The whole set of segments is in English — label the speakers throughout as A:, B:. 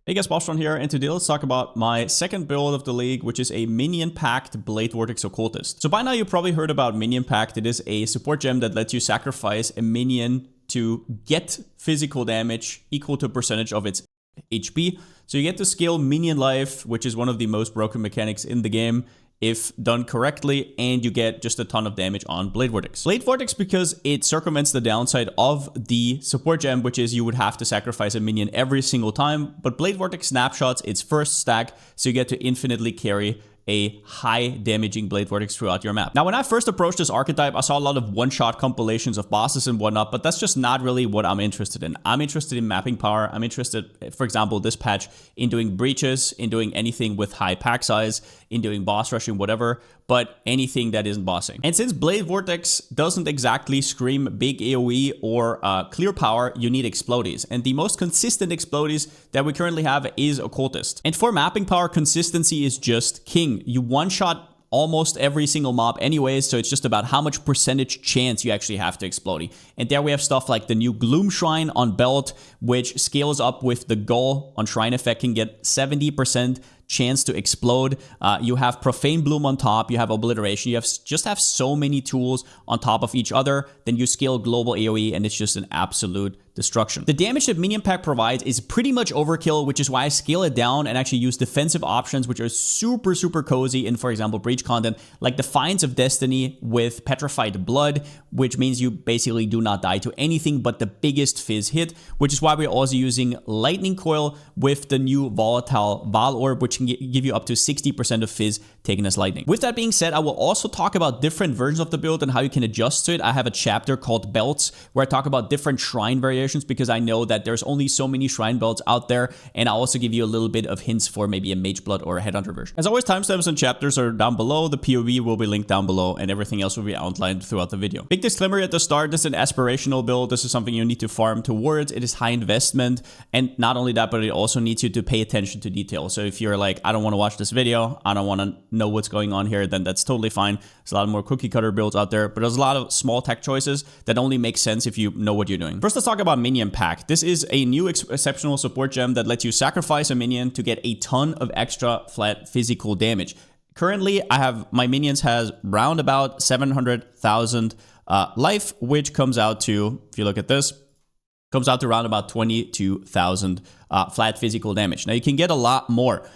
A: Hey guys, Palsteron here, and today let's talk about my second build of the league, which is a Minion Pact Blade Vortex Occultist. So by now you probably heard about Minion Pact. It is a support gem that lets you sacrifice a minion to get physical damage equal to a percentage of its HP. So you get to scale minion life, which is one of the most broken mechanics in the game, if done correctly, and you get just a ton of damage on Blade Vortex. Blade Vortex because it circumvents the downside of the support gem, which is you would have to sacrifice a minion every single time, but Blade Vortex snapshots its first stack, so you get to infinitely carry a high damaging Blade Vortex throughout your map. Now, when I first approached this archetype, I saw a lot of one-shot compilations of bosses and whatnot, but that's just not really what I'm interested in. I'm interested in mapping power. I'm interested, for example, this patch, in doing breaches, in doing anything with high pack size, in doing boss rushing, whatever, but anything that isn't bossing. And since Blade Vortex doesn't exactly scream big AoE or clear power, you need Explodies. And the most consistent Explodies that we currently have is Occultist. And for mapping power, consistency is just king. You one-shot almost every single mob anyways, so it's just about how much percentage chance you actually have to explode. And there we have stuff like the new Gloom Shrine on Belt, which scales up with the Gull on Shrine Effect, can get 70% chance to explode. You have Profane Bloom on top, you have Obliteration, you just have so many tools on top of each other. Then you scale global AoE and it's just an absolute destruction. The damage that Minion Pact provides is pretty much overkill, which is why I scale it down and actually use defensive options, which are super cozy in, for example, breach content, like Defiance of Destiny with Petrified Blood, which means you basically do not die to anything but the biggest fizz hit, which is why we're also using Lightning Coil with the new Volatile Val Orb, which can give you up to 60% of fizz taken as lightning. With that being said, I will also talk about different versions of the build and how you can adjust to it. I have a chapter called Belts where I talk about different shrine variations, because I know that there's only so many shrine belts out there, and I'll also give you a little bit of hints for maybe a Mage Blood or a Headhunter version. As always, timestamps and chapters are down below, the POV will be linked down below, and everything else will be outlined throughout the video. Big disclaimer at the start, this is an aspirational build. This is something you need to farm towards. It is high investment, and not only that, but it also needs you to pay attention to detail. So if you're like, I don't want to watch this video, I don't want to know what's going on here, then that's totally fine. There's a lot more cookie cutter builds out there, but there's a lot of small tech choices that only make sense if you know what you're doing. First, let's talk about Minion Pact. This is a new exceptional support gem that lets you sacrifice a minion to get a ton of extra flat physical damage. Currently, I have my minions has round about 700,000 life, which comes out to, if you look at this, comes out to around about 22,000 flat physical damage. Now you can get a lot more.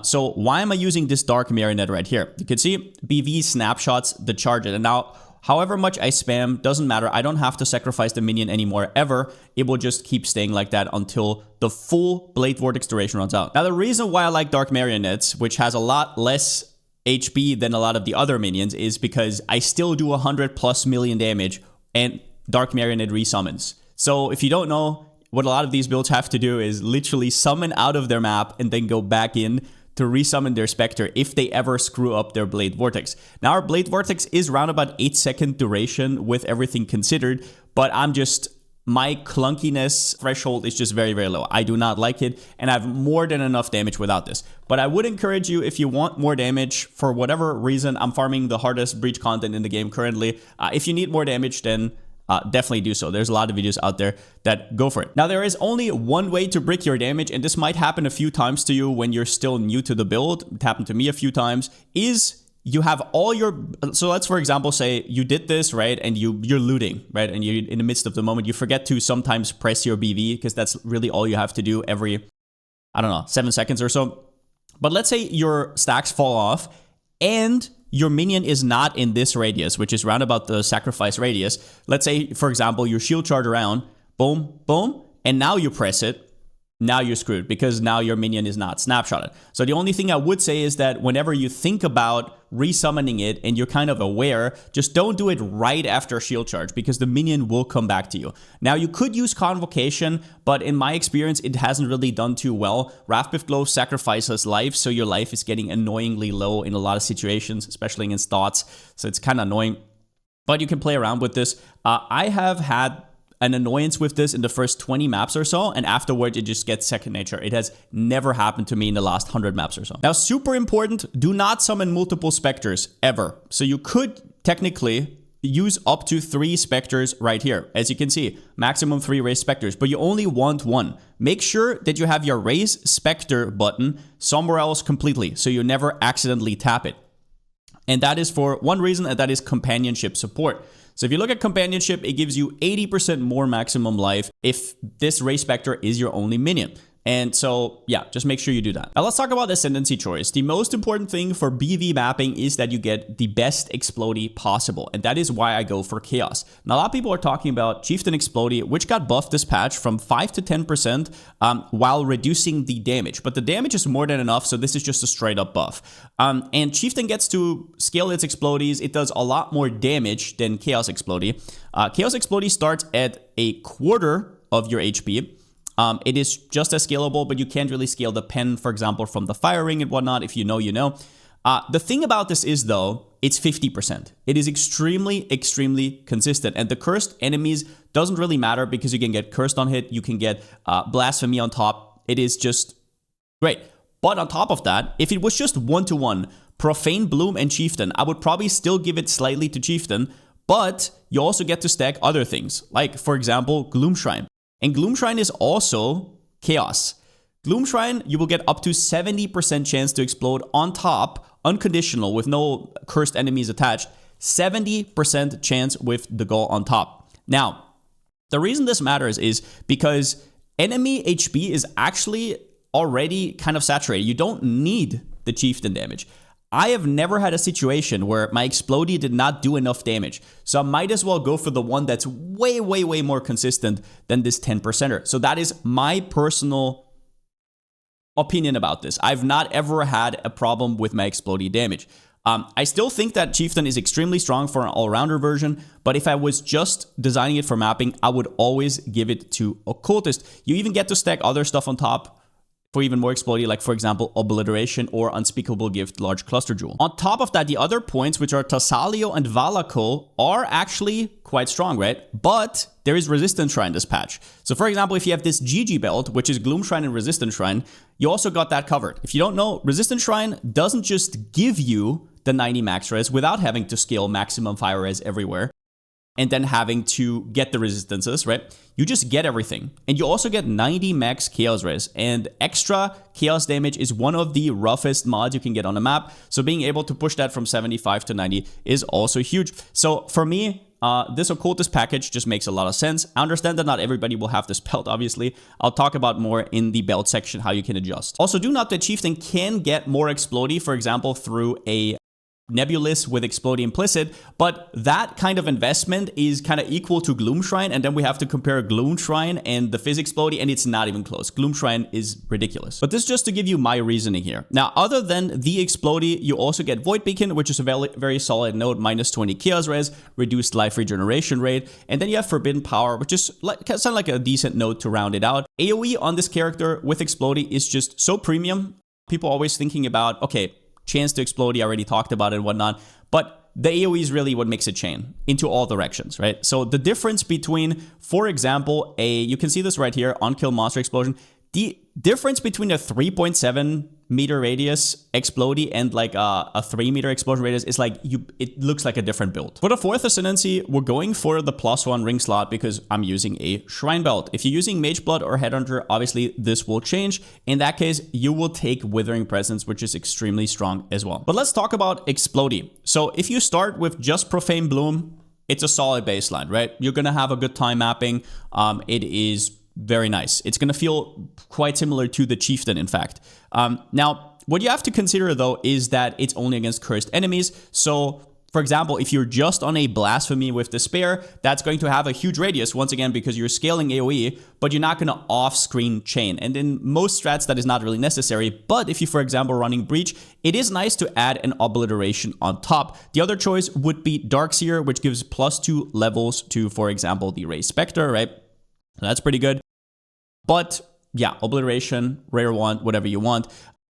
A: So why am I using this Dark Marionette right here? You can see BV snapshots the charge. And now, however much I spam, doesn't matter. I don't have to sacrifice the minion anymore ever. It will just keep staying like that until the full Blade Vortex duration runs out. Now, the reason why I like Dark Marionettes, which has a lot less HP than a lot of the other minions, is because I still do 100+ million damage and Dark Marionette resummons. So if you don't know, what a lot of these builds have to do is literally summon out of their map and then go back in to resummon their Spectre if they ever screw up their Blade Vortex. Now, our Blade Vortex is around about 8-second duration with everything considered, but my clunkiness threshold is just very low. I do not like it, and I have more than enough damage without this. But I would encourage you, if you want more damage, for whatever reason, I'm farming the hardest breach content in the game currently. If you need more damage, then definitely do so. There's a lot of videos out there that go for it. Now, there is only one way to brick your damage, and this might happen a few times to you when you're still new to the build. It happened to me a few times, is you have all your... So let's, for example, say you did this, right? And you're looting, right? And you're in the midst of the moment. You forget to sometimes press your BV, because that's really all you have to do every, I don't know, 7 seconds or so. But let's say your stacks fall off, and your minion is not in this radius, which is round about the sacrifice radius. Let's say, for example, you shield charge around, boom, boom, and now you press it. Now you're screwed, because now your minion is not snapshotted. So the only thing I would say is that whenever you think about resummoning it and you're kind of aware, just don't do it right after shield charge, because the minion will come back to you. Now, you could use Convocation, but in my experience, it hasn't really done too well. Wrathbiff Glow sacrifices life, so your life is getting annoyingly low in a lot of situations, especially against thoughts. So it's kind of annoying, but you can play around with this. I have had an annoyance with this in the first 20 maps or so, and afterwards it just gets second nature. It has never happened to me in the last 100 maps or so. Now, super important, do not summon multiple Spectres ever. So you could technically use up to 3 specters right here. As you can see, maximum 3 raise specters, but you only want 1. Make sure that you have your raise specter button somewhere else completely, so you never accidentally tap it. And that is for one reason, and that is companionship support. So if you look at companionship, it gives you 80% more maximum life if this raise specter is your only minion. And so, yeah, just make sure you do that. Now let's talk about Ascendancy Choice. The most important thing for BV mapping is that you get the best Explody possible. And that is why I go for Chaos. Now, a lot of people are talking about Chieftain Explody, which got buffed this patch from 5 to 10% while reducing the damage. But the damage is more than enough, so this is just a straight up buff. And Chieftain gets to scale its Explodies. It does a lot more damage than Chaos Explody. Chaos Explody starts at a quarter of your HP. It is just as scalable, but you can't really scale the pen, for example, from the fire ring and whatnot. If you know, you know. The thing about this is, though, it's 50%. It is extremely, extremely consistent. And the cursed enemies doesn't really matter because you can get cursed on hit. You can get blasphemy on top. It is just great. But on top of that, if it was just 1-to-1, Profane, Bloom, and Chieftain, I would probably still give it slightly to Chieftain. But you also get to stack other things, like, for example, Gloom Shrine. And Gloom Shrine is also Chaos. Gloom Shrine, you will get up to 70% chance to explode on top, unconditional, with no cursed enemies attached. 70% chance with the goal on top. Now, the reason this matters is because enemy HP is actually already kind of saturated. You don't need the Chieftain damage. I have never had a situation where my Explody did not do enough damage. So I might as well go for the one that's way, way, way more consistent than this 10%er. So that is my personal opinion about this. I've not ever had a problem with my Explody damage. I still think that Chieftain is extremely strong for an all-rounder version, but if I was just designing it for mapping, I would always give it to Occultist. You even get to stack other stuff on top for even more Explody, like, for example, Obliteration or Unspeakable Gift, Large Cluster Jewel. On top of that, the other points, which are Tassalio and Valakul, are actually quite strong, right? But there is Resistance Shrine this patch. So, for example, if you have this GG belt, which is Gloom Shrine and Resistance Shrine, you also got that covered. If you don't know, Resistance Shrine doesn't just give you the 90 max res without having to scale maximum fire res everywhere and then having to get the resistances, right? You just get everything. And you also get 90 max chaos res. And extra chaos damage is one of the roughest mods you can get on the map. So being able to push that from 75 to 90 is also huge. So for me, this Occultist package just makes a lot of sense. I understand that not everybody will have this belt, obviously. I'll talk about more in the belt section, how you can adjust. Also, do note that Chieftain can get more Explody, for example, through a Nebulous with Explody implicit, but that kind of investment is kind of equal to Gloom Shrine, and then we have to compare Gloom Shrine and the Fizz Explody, and it's not even close. Gloom Shrine is ridiculous. But this is just to give you my reasoning here. Now, other than the Explody, you also get Void Beacon, which is a very, very solid node, minus 20 Chaos Res, reduced life regeneration rate, and then you have Forbidden Power, which is kind of like a decent node to round it out. AoE on this character with Explody is just so premium. People are always thinking about, okay, chance to explode, I already talked about it and whatnot, but the AoE is really what makes it chain into all directions, right? So the difference between, for example, you can see this right here, on kill monster explosion, the difference between a 3.7 meter radius Explody and like a 3 meter explosion radius is like, it looks like a different build. For the fourth Ascendancy, we're going for the +1 ring slot because I'm using a Shrine Belt. If you're using Mage Blood or Headhunter, obviously this will change. In that case, you will take Withering Presence, which is extremely strong as well. But let's talk about Explody. So if you start with just Profane Bloom, it's a solid baseline, right? You're gonna have a good time mapping. It is very nice. It's going to feel quite similar to the Chieftain, in fact. Now, what you have to consider, though, is that it's only against cursed enemies. So, for example, if you're just on a Blasphemy with Despair, that's going to have a huge radius, once again, because you're scaling AoE, but you're not going to off-screen chain. And in most strats, that is not really necessary. But if you, for example, running Breach, it is nice to add an Obliteration on top. The other choice would be Darkseer, which gives +2 levels to, for example, the Ray Spectre, right? That's pretty good. But yeah, Obliteration, Rare One, whatever you want.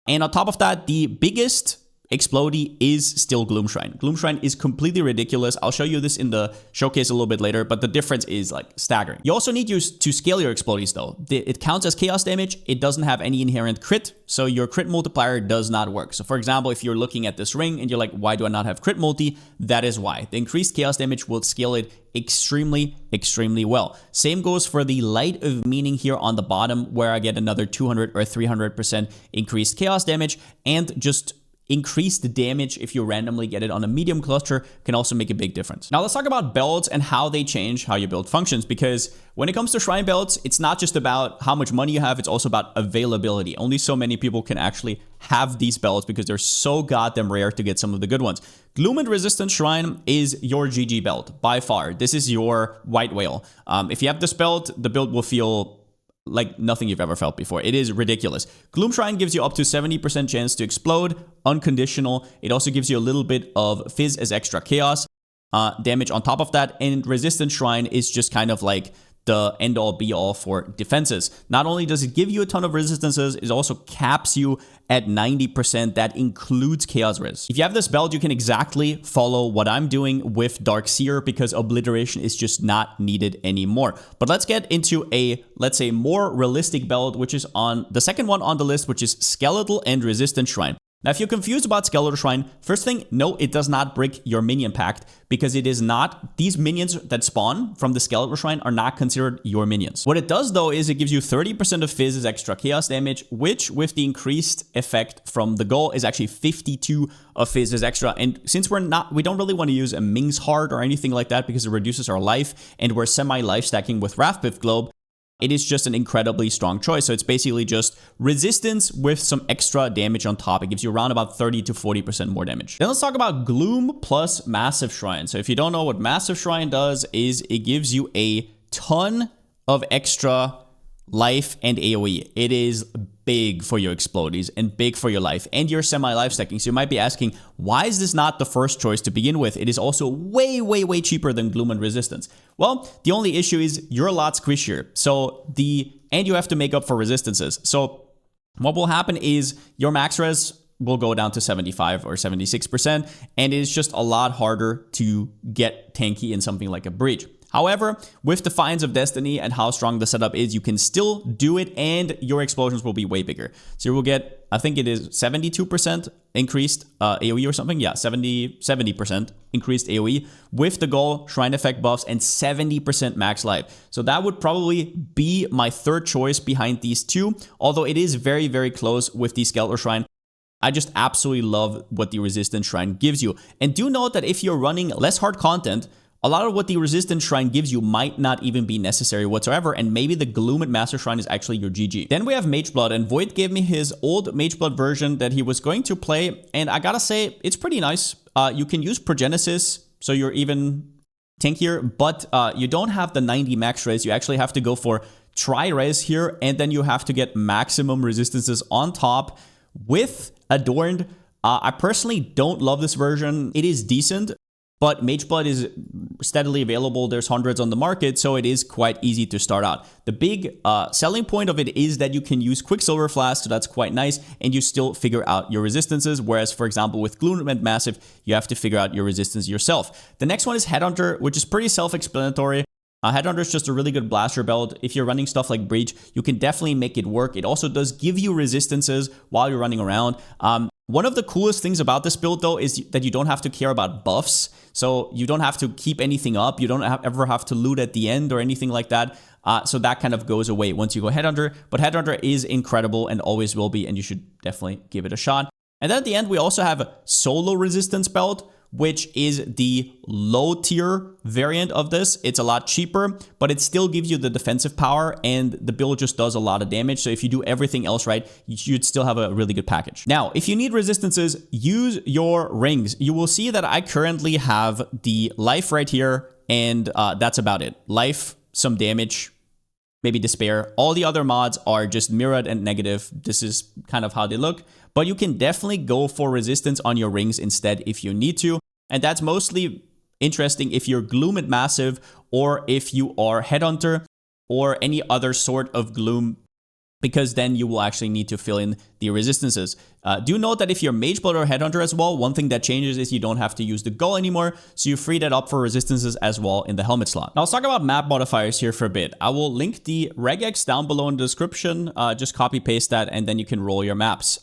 A: And on top of that, the biggest Double-Explody is still Gloom Shrine. Gloom Shrine is completely ridiculous. I'll show you this in the showcase a little bit later, but the difference is like staggering. You also need to scale your Explodies though. It counts as chaos damage. It doesn't have any inherent crit, so your crit multiplier does not work. So for example, if you're looking at this ring and you're like, why do I not have crit multi? That is why. The increased chaos damage will scale it extremely well. Same goes for the Light of Meaning here on the bottom, where I get another 200 or 300% increased chaos damage, and just increased damage if you randomly get it on a medium cluster can also make a big difference. Now let's talk about belts and how they change how your build functions, because when it comes to shrine belts, it's not just about how much money you have, it's also about availability. Only so many people can actually have these belts because they're so goddamn rare to get some of the good ones. Gloom and Resistance Shrine is your GG belt by far. This is your white whale. If you have this belt, the build will feel like nothing you've ever felt before. It is ridiculous. Gloom Shrine gives you up to 70% chance to explode, unconditional. It also gives you a little bit of Fizz as extra chaos damage on top of that. And Resistance Shrine is just kind of like the end-all be-all for defenses. Not only does it give you a ton of resistances, it also caps you at 90%. That includes Chaos Res. If you have this belt, you can exactly follow what I'm doing with Dark Seer, because Obliteration is just not needed anymore. But let's get into a, let's say, more realistic belt, which is on the second one on the list, which is Skeletal and Resistance Shrine. Now, if you're confused about Skeletal Shrine, first thing, no, it does not break your Minion Pact, because it is not, these minions that spawn from the Skeletal Shrine are not considered your minions. What it does though is it gives you 30% of Fizz as extra chaos damage, which with the increased effect from the goal is actually 52 of Fizz as extra. And since we don't really want to use a Ming's Heart or anything like that because it reduces our life, and we're semi-life stacking with Wrathpith Globe, it is just an incredibly strong choice. So it's basically just resistance with some extra damage on top. It gives you around about 30 to 40% more damage. Then let's talk about Gloom plus Massive Shrine. So if you don't know what Massive Shrine does, is it gives you a ton of extra life and AoE. It is big for your Explodies and big for your life and your semi-life stacking. So you might be asking, why is this not the first choice to begin with? It is also way cheaper than Gloom and Resistance. Well, the only issue is you're a lot squishier. And you have to make up for resistances. So what will happen is your max res will go down to 75 or 76%, and it is just a lot harder to get tanky in something like a Breach. However, with Defiance of Destiny and how strong the setup is, you can still do it, and your explosions will be way bigger. So you will get, I think it is 72% increased AoE or something. Yeah, 70% increased AoE with the goal, Shrine Effect buffs, and 70% max life. So that would probably be my third choice behind these two, although it is very close with the Skeletal Shrine. I just absolutely love what the Resistance Shrine gives you. And do note that if you're running less hard content, a lot of what the Resistance Shrine gives you might not even be necessary whatsoever, and maybe the Gloom and Master Shrine is actually your GG. Then we have Mageblood, and Void gave me his old Mageblood version that he was going to play, and I gotta say, it's pretty nice. You can use Progenesis, so you're even tankier, but you don't have the 90 max res. You actually have to go for Tri-Res here, and then you have to get maximum resistances on top with Adorned. I personally don't love this version. It is decent, but Mageblood is steadily available. There's hundreds on the market, so it is quite easy to start out. The big selling point of it is that you can use Quicksilver Flask, so that's quite nice, and you still figure out your resistances, whereas, for example, with Gloom and Massive, you have to figure out your resistance yourself. The next one is Headhunter, which is pretty self-explanatory. Headhunter is just a really good blaster belt. If you're running stuff like Breach, you can definitely make it work. It also does give you resistances while you're running around. One of the coolest things about this build, though, is that you don't have to care about buffs. So you don't have to keep anything up. You don't ever have to loot at the end or anything like that. So that kind of goes away once you go Headhunter. But Headhunter is incredible and always will be, and you should definitely give it a shot. And then at the end, we also have a Solo Resistance belt, which is the low tier variant of this. It's a lot cheaper, but it still gives you the defensive power, and the build just does a lot of damage. So if you do everything else right, you'd still have a really good package. Now, if you need resistances, use your rings. You will see that I currently have the life right here, and that's about it. Life, some damage, maybe despair. All the other mods are just mirrored and negative. This is kind of how they look, but you can definitely go for resistance on your rings instead if you need to. And that's mostly interesting if you're Gloom and Massive, or if you are Headhunter, or any other sort of Gloom because then you will actually need to fill in the resistances. Do note that if you're Mage Blood or Headhunter as well, one thing that changes is you don't have to use the Gull anymore, so you free that up for resistances as well in the helmet slot. Now let's talk about map modifiers here for a bit. I will link the regex down below in the description. Just copy paste that and then you can roll your maps.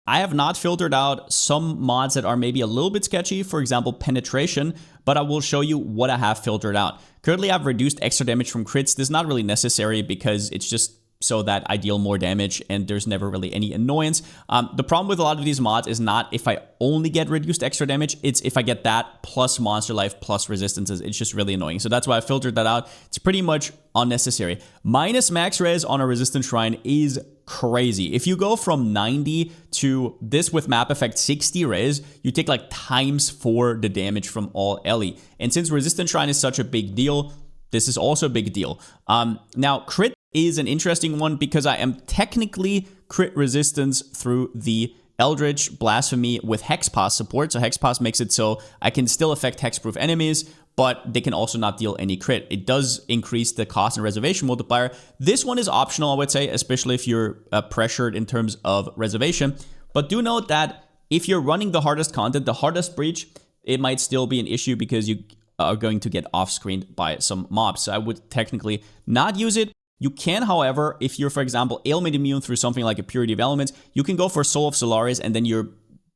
A: I have not filtered out some mods that are maybe a little bit sketchy, for example, penetration, but I will show you what I have filtered out. Currently, I've reduced extra damage from crits. This is not really necessary because it's just so that I deal more damage and there's never really any annoyance. The problem with a lot of these mods is not if I only get reduced extra damage, it's if I get that plus monster life plus resistances. It's just really annoying. So that's why I filtered that out. It's pretty much unnecessary. Minus max res on a resistant shrine is crazy. If you go from 90 to this with map effect 60 res, you take like ×4 the damage from all Ellie. And since resistant shrine is such a big deal, this is also a big deal. Now crit is an interesting one because I am technically crit resistance through the Eldritch Blasphemy with Hexpass support. So Hexpass makes it so I can still affect hexproof enemies, but they can also not deal any crit. It does increase the cost and reservation multiplier. This one is optional, I would say, especially if you're pressured in terms of reservation. But do note that if you're running the hardest content, the hardest breach, it might still be an issue because you are going to get off-screened by some mobs. So I would technically not use it. You can, however, if you're, for example, ailment immune through something like a Purity of Elements, you can go for Soul of Solaris and then you're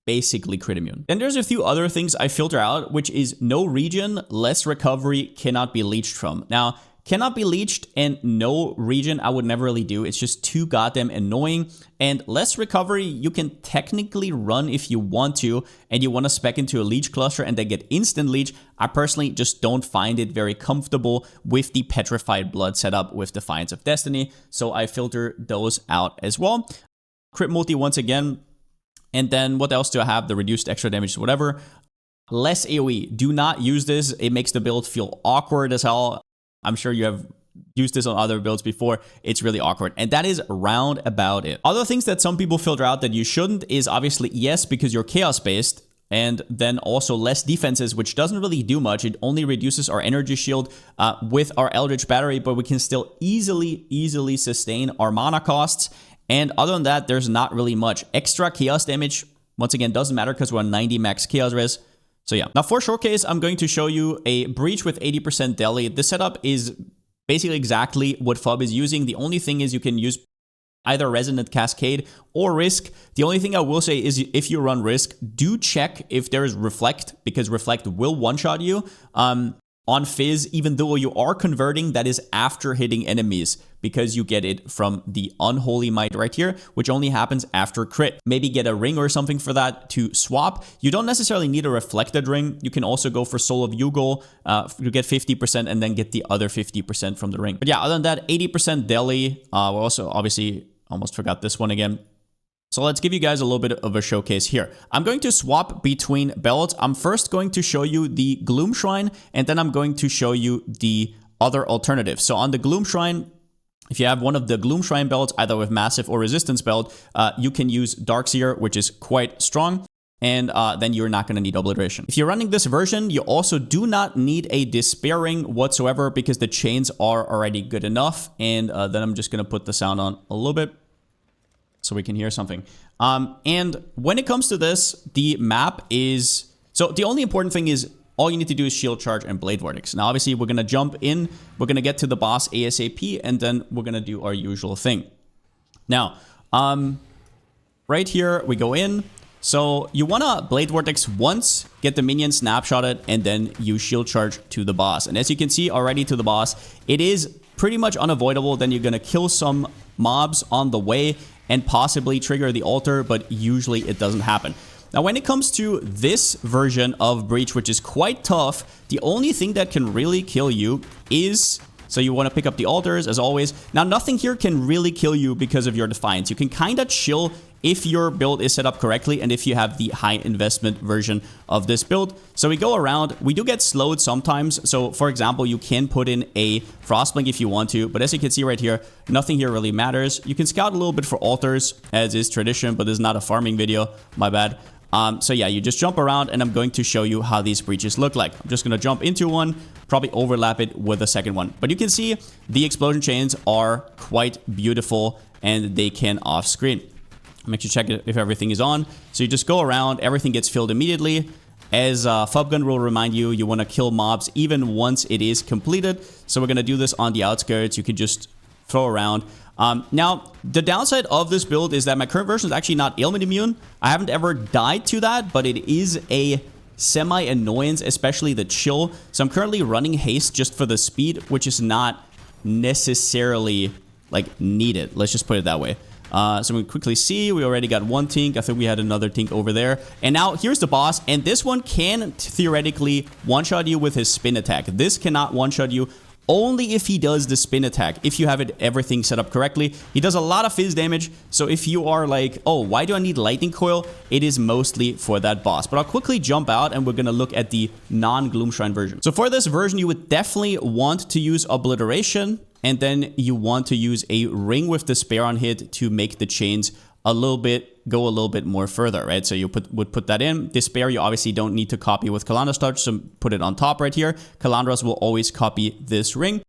A: basically crit immune. Then there's a few other things I filter out, which is no regen, less recovery, cannot be leached from. Now, cannot be leached and no regen I would never really do. It's just too goddamn annoying. And less recovery you can technically run if you want to, and you want to spec into a leech cluster and then get instant leech. I personally just don't find it very comfortable with the petrified blood setup with Defiance of Destiny, so I filter those out as well. Crit multi once again. And then what else do I have? The reduced extra damage, whatever. Less AoE. Do not use this. It makes the build feel awkward as hell. I'm sure you have used this on other builds before. It's really awkward. And that is round about it. Other things that some people filter out that you shouldn't is obviously yes, because you're chaos based. And then also less defenses, which doesn't really do much. It only reduces our energy shield with our Eldritch Battery, but we can still easily sustain our mana costs. And other than that, there's not really much. Extra chaos damage, once again, doesn't matter because we're on 90 max chaos res. So yeah, now for showcase, I'm going to show you a breach with 80% deli. This setup is basically exactly what FUB is using. The only thing is you can use either Resonant Cascade or Risk. The only thing I will say is if you run Risk, do check if there is Reflect, because Reflect will one-shot you. On Fizz, even though you are converting, that is after hitting enemies, because you get it from the Unholy Might right here, which only happens after crit. Maybe get a ring or something for that to swap. You don't necessarily need a reflected ring. You can also go for Soul of Yugol to get 50% and then get the other 50% from the ring. But yeah, other than that, 80% deli. We also obviously almost forgot this one again. So let's give you guys a little bit of a showcase here. I'm going to swap between belts. I'm first going to show you the Gloom Shrine, and then I'm going to show you the other alternative. So on the Gloom Shrine, if you have one of the Gloom Shrine belts, either with Massive or Resistance belt, you can use Darkseer, which is quite strong, and then you're not going to need Obliteration. If you're running this version, you also do not need a Despairing whatsoever because the chains are already good enough. And then I'm just going to put the sound on a little bit so we can hear something. And when it comes to this, the map is... So the only important thing is all you need to do is Shield Charge and Blade Vortex. Now, obviously, we're going to jump in. We're going to get to the boss ASAP, and then we're going to do our usual thing. Now, right here, we go in. So you want to Blade Vortex once, get the minion snapshotted, and then you Shield Charge to the boss. And as you can see already to the boss, it is pretty much unavoidable. Then you're going to kill some mobs on the way and possibly trigger the altar, but usually it doesn't happen. Now, when it comes to this version of Breach, which is quite tough, the only thing that can really kill you is... So you want to pick up the altars, as always. Now, nothing here can really kill you because of your Defiance. You can kind of chill if your build is set up correctly and if you have the high investment version of this build. So we go around. We do get slowed sometimes. So, for example, you can put in a Frostblink if you want to. But as you can see right here, nothing here really matters. You can scout a little bit for altars, as is tradition, but this is not a farming video. My bad. So yeah, you just jump around, and I'm going to show you how these breaches look like. I'm just going to jump into one, probably overlap it with the second one. But you can see the explosion chains are quite beautiful, and they can off screen. Make sure to check if everything is on. So you just go around, everything gets filled immediately. As Fubgun will remind you, you want to kill mobs even once it is completed. So we're going to do this on the outskirts. You can just throw around. Now, the downside of this build is that my current version is actually not ailment immune. I haven't ever died to that, but it is a semi-annoyance, especially the chill. So I'm currently running haste just for the speed, which is not necessarily like needed. Let's just put it that way. So we quickly see, we already got one tink. I think we had another tink over there. And now here's the boss. And this one can theoretically one-shot you with his spin attack. This cannot one-shot you only if he does the spin attack, if you have everything set up correctly. He does a lot of fizz damage. So if you are like, oh, why do I need lightning coil? It is mostly for that boss. But I'll quickly jump out, and we're going to look at the non-Gloomshrine version. So for this version, you would definitely want to use Obliteration. And then you want to use a Ring with Despair on hit to make the chains go a little bit more further, right? So you would put that in. Despair, you obviously don't need to copy with Kalandra's Touch, so put it on top right here. Kalandra's will always copy this ring.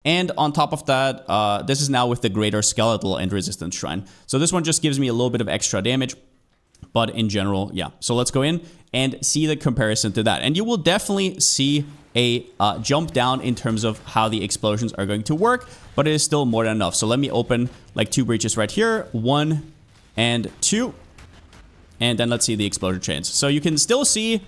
A: And on top of that, this is now with the Greater Skeletal and Resistance Shrine. So this one just gives me a little bit of extra damage. But in general, yeah. So let's go in and see the comparison to that. And you will definitely see a jump down in terms of how the explosions are going to work, but it is still more than enough. So let me open like 2 breaches right here, 1 and 2, and then let's see the explosion chains. So you can still see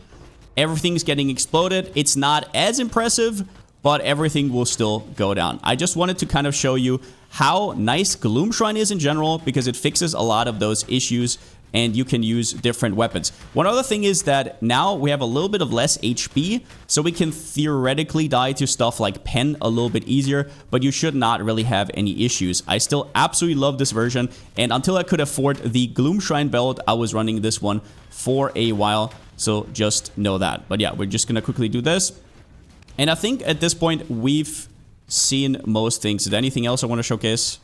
A: everything's getting exploded. It's not as impressive, but everything will still go down. I just wanted to kind of show you how nice Gloomshrine is in general, because it fixes a lot of those issues, and you can use different weapons. One other thing is that now we have a little bit of less HP, so we can theoretically die to stuff like Pen a little bit easier, but you should not really have any issues. I still absolutely love this version, and until I could afford the Gloomshrine belt, I was running this one for a while, so just know that. But yeah, we're just gonna quickly do this. And I think at this point, we've seen most things. Is there anything else I want to showcase?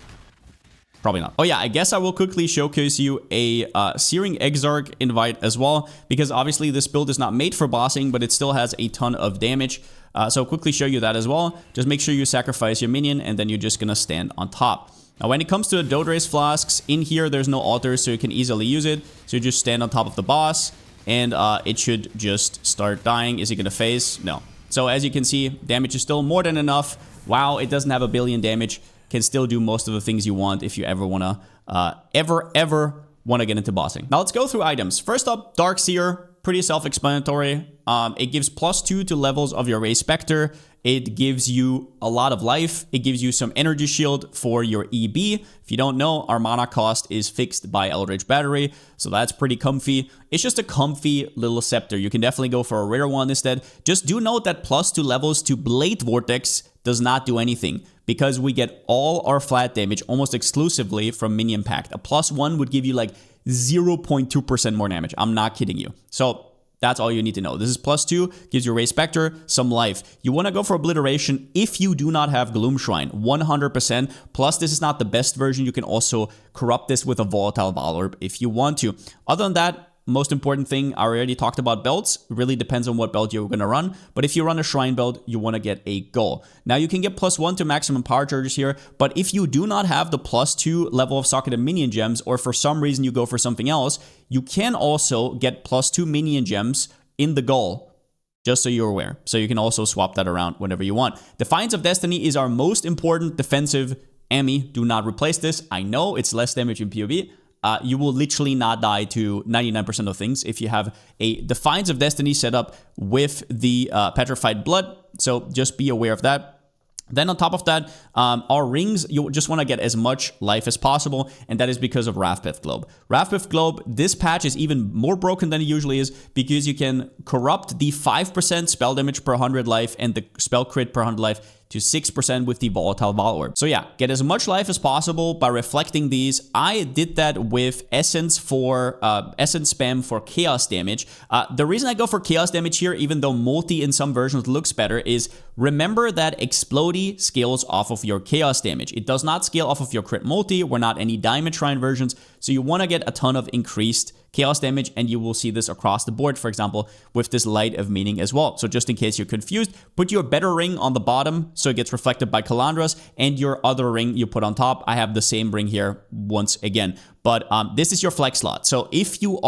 A: Probably not. Oh yeah, I guess I will quickly showcase you a Searing Exarch invite as well, because obviously this build is not made for bossing, but it still has a ton of damage. So I'll quickly show you that as well. Just make sure you sacrifice your minion, and then you're just gonna stand on top. Now when it comes to the Dodrace flasks, in here there's no altars, so you can easily use it. So you just stand on top of the boss, and it should just start dying. Is he gonna phase? No. So as you can see, damage is still more than enough. Wow, it doesn't have a billion damage. Can still do most of the things you want if you ever want to, ever want to get into bossing. Now let's go through items. First up, Darkseer, pretty self-explanatory. It gives +2 to levels of your Ray Spectre. It gives you a lot of life. It gives you some energy shield for your EB. If you don't know, our mana cost is fixed by Eldritch Battery, so that's pretty comfy. It's just a comfy little scepter. You can definitely go for a rare one instead. Just do note that +2 levels to Blade Vortex does not do anything, because we get all our flat damage almost exclusively from Minion Pact. A +1 would give you like 0.2% more damage. I'm not kidding you. So that's all you need to know. This is +2, gives your Ray Spectre some life. You want to go for Obliteration if you do not have Gloomshrine, 100%. Plus, this is not the best version. You can also corrupt this with a Volatile Valorb if you want to. Other than that, most important thing, I already talked about belts. It really depends on what belt you're going to run. But if you run a Shrine belt, you want to get a Goal. Now, you can get +1 to maximum power charges here. But if you do not have the +2 level of socketed minion gems, or for some reason you go for something else, you can also get +2 minion gems in the Goal. Just so you're aware. So you can also swap that around whenever you want. Defiance of Destiny is our most important defensive Emmy. Do not replace this. I know it's less damage in PoE. You will literally not die to 99% of things if you have a Defiance of Destiny set up with the Petrified Blood. So just be aware of that. Then on top of that, our rings, you just want to get as much life as possible, and that is because of Wrathpith Globe. Wrathpith Globe, this patch is even more broken than it usually is, because you can corrupt the 5% spell damage per 100 life and the spell crit per 100 life to 6% with the Volatile Val Orb. So yeah, get as much life as possible by reflecting these. I did that with Essence spam for Chaos damage. The reason I go for Chaos damage here, even though multi in some versions looks better, is remember that Explody scales off of your Chaos damage. It does not scale off of your crit multi. We're not any Diamond Shrine versions, so you want to get a ton of increased Chaos damage, and you will see this across the board, for example, with this Light of Meaning as well. So just in case you're confused, put your better ring on the bottom so it gets reflected by Calandras, and your other ring you put on top. I have the same ring here once again. But this is your flex slot. So if you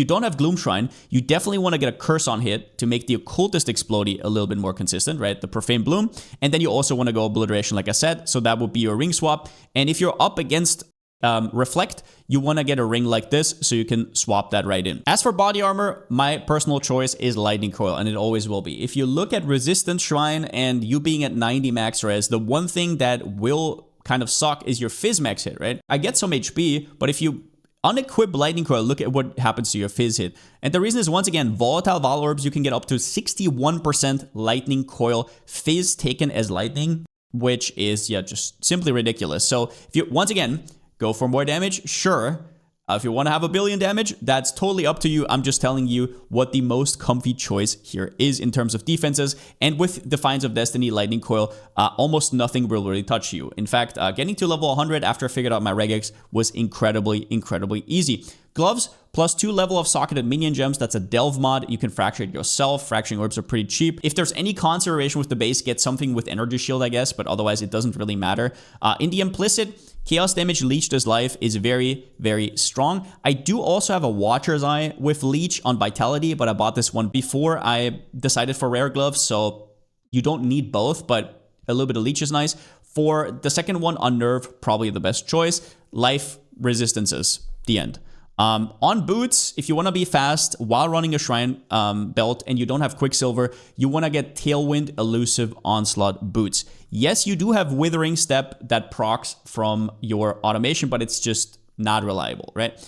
A: don't have Gloom Shrine, you definitely want to get a Curse on hit to make the Occultist Explody a little bit more consistent, right? The Profane Bloom. And then you also want to go Obliteration, like I said. So that would be your ring swap. And if you're up against Reflect, you want to get a ring like this so you can swap that right in. As for body armor, my personal choice is Lightning Coil, and it always will be. If you look at Resistance Shrine and you being at 90 max res, the one thing that will kind of suck is your Fizz max hit, right? I get some HP, but if you unequip Lightning Coil, look at what happens to your Fizz hit. And the reason is, once again, Volatile Val Orbs, you can get up to 61% Lightning Coil Fizz taken as lightning, which is, yeah, just simply ridiculous. So if you, once again, go for more damage, sure. If you want to have a billion damage, that's totally up to you. I'm just telling you what the most comfy choice here is in terms of defenses. And with Defiance of Destiny, Lightning Coil, almost nothing will really touch you. In fact, getting to level 100 after I figured out my Regex was incredibly easy. Gloves, +2 level of socketed minion gems. That's a delve mod. You can fracture it yourself. Fracturing orbs are pretty cheap. If there's any consideration with the base, get something with energy shield, I guess, but otherwise it doesn't really matter. In the implicit, Chaos damage leeched as life is very strong. I do also have a Watcher's Eye with leech on vitality, but I bought this one before I decided for rare gloves, so you don't need both, but a little bit of leech is nice. For the second one, Unnerve, probably the best choice. Life resistances, the end. On boots, if you want to be fast while running a Shrine belt and you don't have Quicksilver, you want to get Tailwind, Elusive, Onslaught boots. Yes, you do have Withering Step that procs from your automation, but it's just not reliable, right?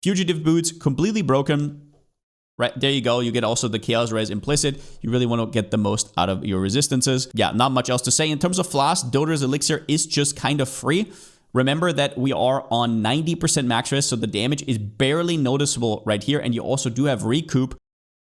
A: Fugitive boots, completely broken. Right, there you go. You get also the Chaos Res implicit. You really want to get the most out of your resistances. Yeah, not much else to say. In terms of Flask, Doter's Elixir is just kind of free. Remember that we are on 90% max res, so the damage is barely noticeable right here. And you also do have Recoup.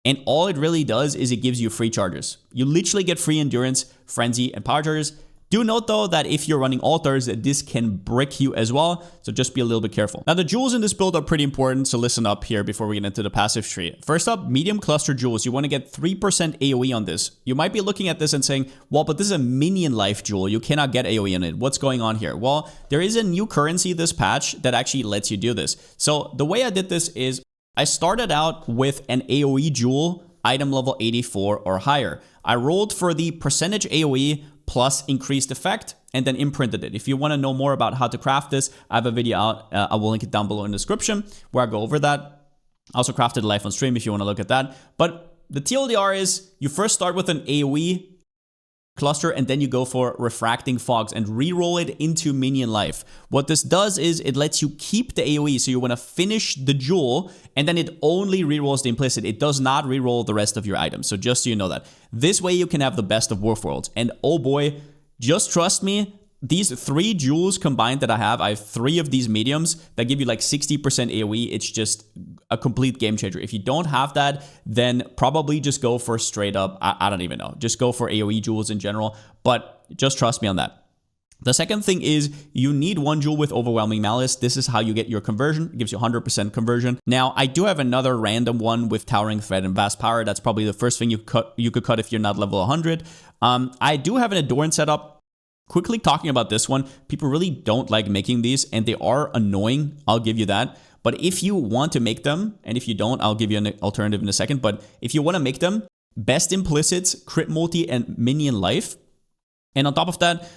A: And all it really does is it gives you free charges. You literally get free Endurance, Frenzy, and Power charges. Do note, though, that if you're running altars, this can brick you as well, so just be a little bit careful. Now, the jewels in this build are pretty important, so listen up here before we get into the passive tree. First up, medium cluster jewels. You want to get 3% AoE on this. You might be looking at this and saying, well, but this is a minion life jewel. You cannot get AoE on it. What's going on here? Well, there is a new currency this patch that actually lets you do this. So the way I did this is I started out with an AoE jewel, item level 84 or higher. I rolled for the percentage AoE plus increased effect, and then imprinted it. If you want to know more about how to craft this, I have a video out. I will link it down below in the description where I go over that. I also crafted live on stream if you want to look at that. But the TLDR is you first start with an AoE cluster, and then you go for Refracting Fogs and re-roll it into minion life. What this does is it lets you keep the AoE, so you want to finish the jewel, and then it only re-rolls the implicit. It does not re-roll the rest of your items, so just so you know that. This way you can have the best of both worlds. And oh boy, just trust me, these 3 jewels combined that I have 3 of these mediums that give you like 60% AoE. It's just a complete game changer. If you don't have that, then probably just go for straight up, I don't even know, just go for AoE jewels in general, but just trust me on that. The second thing is you need 1 jewel with Overwhelming Malice. This is how you get your conversion. It gives you 100% conversion. Now, I do have another random one with Towering Threat and Vast Power. That's probably the first thing you could cut if you're not level 100. I do have an Adorn setup. Quickly talking about this one, people really don't like making these, and they are annoying. I'll give you that. But if you want to make them, and if you don't, I'll give you an alternative in a second. But if you want to make them, best implicits, crit multi, and minion life. And on top of that,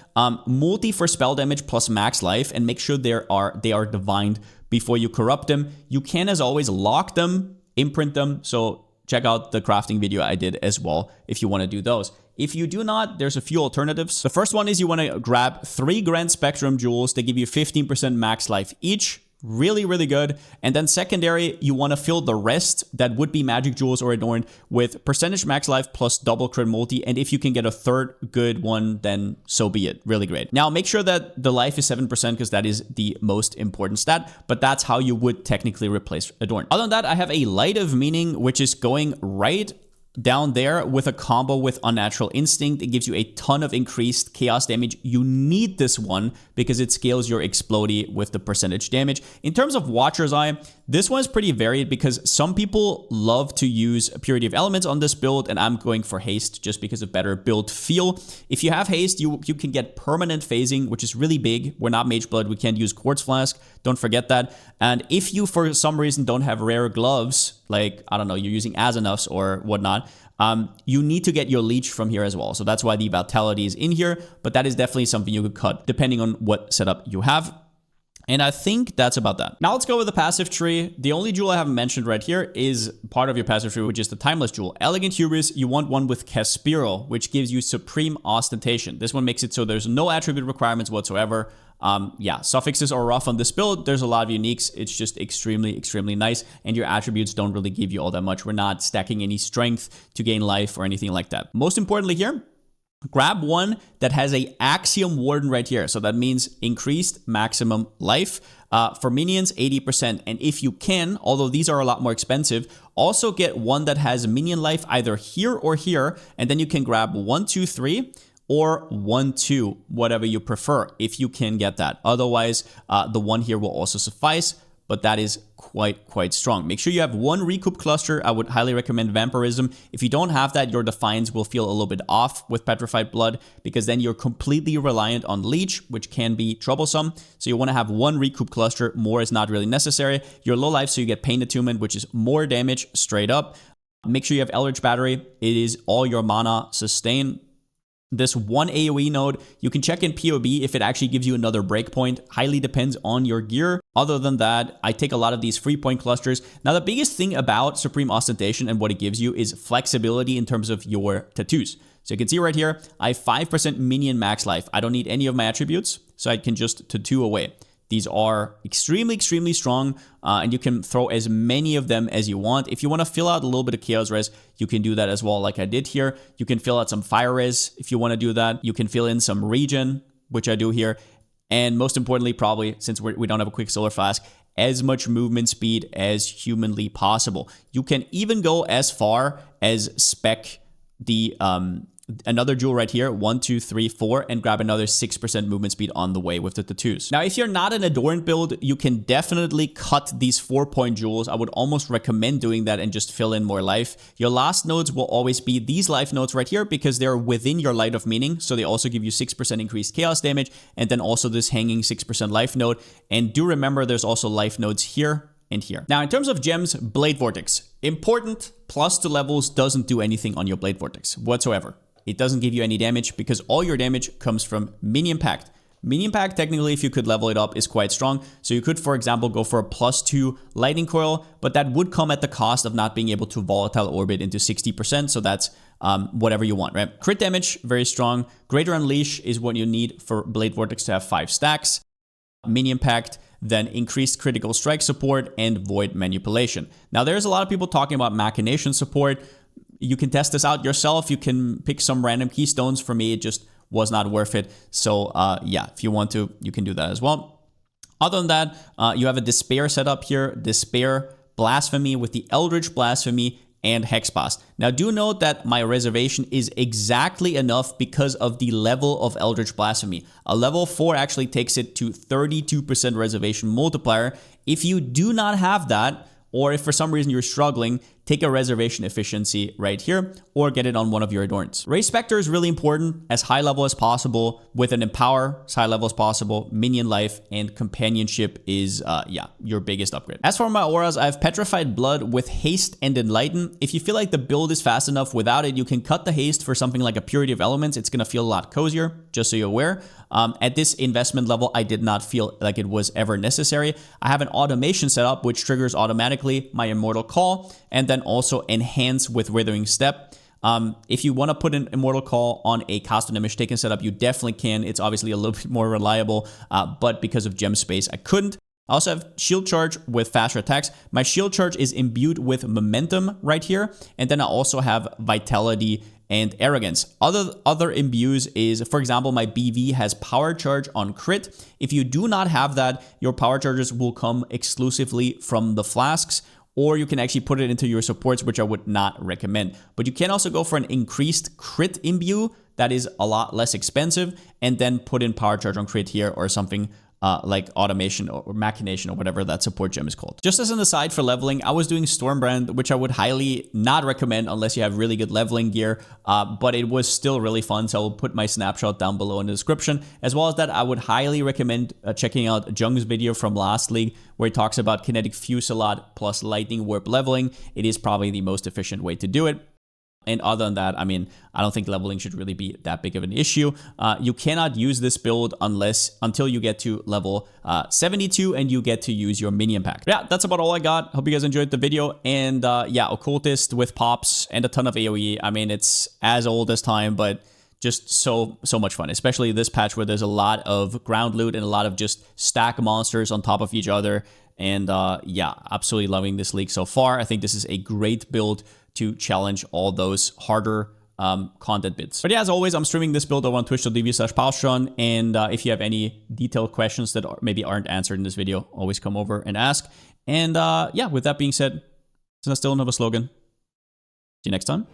A: multi for spell damage plus max life, and make sure they are divined before you corrupt them. You can, as always, lock them, imprint them. So check out the crafting video I did as well if you want to do those. If you do not, there's a few alternatives. The first one is you want to grab 3 Grand Spectrum jewels. They give you 15% max life each. Really, really good. And then secondary, you want to fill the rest that would be magic jewels or adorned with percentage max life plus double crit multi. And if you can get a third good one, then so be it. Really great. Now make sure that the life is 7% because that is the most important stat, but that's how you would technically replace adorned. Other than that, I have a Light of Meaning, which is going right down there with a combo with Unnatural Instinct. It gives you a ton of increased chaos damage. You need this one because it scales your Explody with the percentage damage. In terms of Watcher's Eye, this one is pretty varied because some people love to use Purity of Elements on this build, and I'm going for Haste just because of better build feel. If you have Haste, you can get permanent phasing, which is really big. We're not Mage Blood. We can't use Quartz Flask. Don't forget that. And if you, for some reason, don't have rare gloves, like, I don't know, you're using Azanuffs or whatnot, you need to get your Leech from here as well. So that's why the Vitality is in here, but that is definitely something you could cut depending on what setup you have. And I think that's about that. Now let's go with the passive tree. The only jewel I haven't mentioned right here is part of your passive tree, which is the Timeless Jewel. Elegant Hubris, you want one with Caspiro, which gives you Supreme Ostentation. This one makes it so there's no attribute requirements whatsoever. Yeah, suffixes are rough on this build. There's a lot of uniques. It's just extremely, extremely nice. And your attributes don't really give you all that much. We're not stacking any strength to gain life or anything like that. Most importantly here, grab one that has a Axiom Warden right here. So that means increased maximum life. For minions, 80%. And if you can, although these are a lot more expensive, also get one that has minion life either here or here. And then you can grab 1, 2, 3. Or 1, 2, whatever you prefer, if you can get that. Otherwise, the one here will also suffice, but that is quite strong. Make sure you have one Recoup cluster. I would highly recommend Vampirism. If you don't have that, your Defiance will feel a little bit off with Petrified Blood, because then you're completely reliant on Leech, which can be troublesome. So you want to have one Recoup cluster. More is not really necessary. You're low life, so you get Pain Attunement, which is more damage straight up. Make sure you have Eldritch Battery. It is all your mana sustain. This one AoE node, you can check in POB if it actually gives you another breakpoint. Highly depends on your gear. Other than that, I take a lot of these free point clusters. Now, the biggest thing about Supreme Ostentation and what it gives you is flexibility in terms of your tattoos. So you can see right here, I have 5% minion max life. I don't need any of my attributes, so I can just tattoo away. These are extremely, extremely strong, and you can throw as many of them as you want. If you want to fill out a little bit of Chaos Res, you can do that as well, like I did here. You can fill out some Fire Res if you want to do that. You can fill in some Regen, which I do here. And most importantly, probably, since we don't have a Quick Solar Flask, as much movement speed as humanly possible. You can even go as far as spec the another jewel right here, 1, 2, 3, 4, and grab another 6% movement speed on the way with the tattoos. Now, if you're not an Adorned build, you can definitely cut these 4-point jewels. I would almost recommend doing that and just fill in more life. Your last nodes will always be these life nodes right here because they're within your Light of Meaning. So they also give you 6% increased chaos damage, and then also this hanging 6% life node. And do remember there's also life nodes here and here. Now, in terms of gems, Blade Vortex. Important, +2 levels doesn't do anything on your Blade Vortex whatsoever. It doesn't give you any damage because all your damage comes from Minion Pact. Minion Pact, technically, if you could level it up, is quite strong. So you could, for example, go for a +2 Lightning Coil, but that would come at the cost of not being able to Volatile Orbit into 60%. So that's whatever you want, right? Crit damage, very strong. Greater Unleash is what you need for Blade Vortex to have 5 stacks. Minion Pact, then increased critical strike support and Void Manipulation. Now, there's a lot of people talking about Machination support. You can test this out yourself. You can pick some random keystones. For me, it just was not worth it. So yeah, if you want to, you can do that as well. Other than that, you have a Despair setup here. Despair, Blasphemy with the Eldritch Blasphemy and Hexblast. Now, do note that my reservation is exactly enough because of the level of Eldritch Blasphemy. A level 4 actually takes it to 32% reservation multiplier. If you do not have that, or if for some reason you're struggling, take a reservation efficiency right here or get it on one of your adorns. Ray Spectre is really important, as high level as possible, with an Empower, as high level as possible, Minion Life, and Companionship is, yeah, your biggest upgrade. As for my auras, I have Petrified Blood with Haste and Enlighten. If you feel like the build is fast enough without it, you can cut the Haste for something like a Purity of Elements. It's gonna feel a lot cozier, just so you're aware. At this investment level, I did not feel like it was ever necessary. I have an automation setup, which triggers automatically my Immortal Call, and then also enhance with Withering Step. If you want to put an Immortal Call on a Cast on Image Taken setup, you definitely can. It's obviously a little bit more reliable, but because of gem space, I couldn't. I also have shield charge with faster attacks. My shield charge is imbued with momentum right here. And then I also have vitality and arrogance. Other imbues is, for example, my BV has power charge on crit. If you do not have that, your power charges will come exclusively from the flasks, or you can actually put it into your supports, which I would not recommend. But you can also go for an increased crit imbue that is a lot less expensive, and then put in power charge on crit here or something like automation or machination or whatever that support gem is called. Just as an aside for leveling, I was doing Stormbrand, which I would highly not recommend unless you have really good leveling gear, but it was still really fun. So I will put my snapshot down below in the description. As well as that, I would highly recommend checking out Jung's video from last league, where he talks about kinetic fusillade plus lightning warp leveling. It is probably the most efficient way to do it. And other than that, I mean, I don't think leveling should really be that big of an issue. You cannot use this build until you get to level 72 and you get to use your Minion Pact. Yeah, that's about all I got. Hope you guys enjoyed the video. And yeah, Occultist with pops and a ton of AoE. I mean, it's as old as time, but just so much fun, especially this patch where there's a lot of ground loot and a lot of just stack monsters on top of each other. And yeah, absolutely loving this league so far. I think this is a great build to challenge all those harder content bits. But yeah, as always, I'm streaming this build over on twitch.tv/Palsteron. And if you have any detailed questions that maybe aren't answered in this video, always come over and ask. And yeah, with that being said, since I still don't have a slogan, see you next time.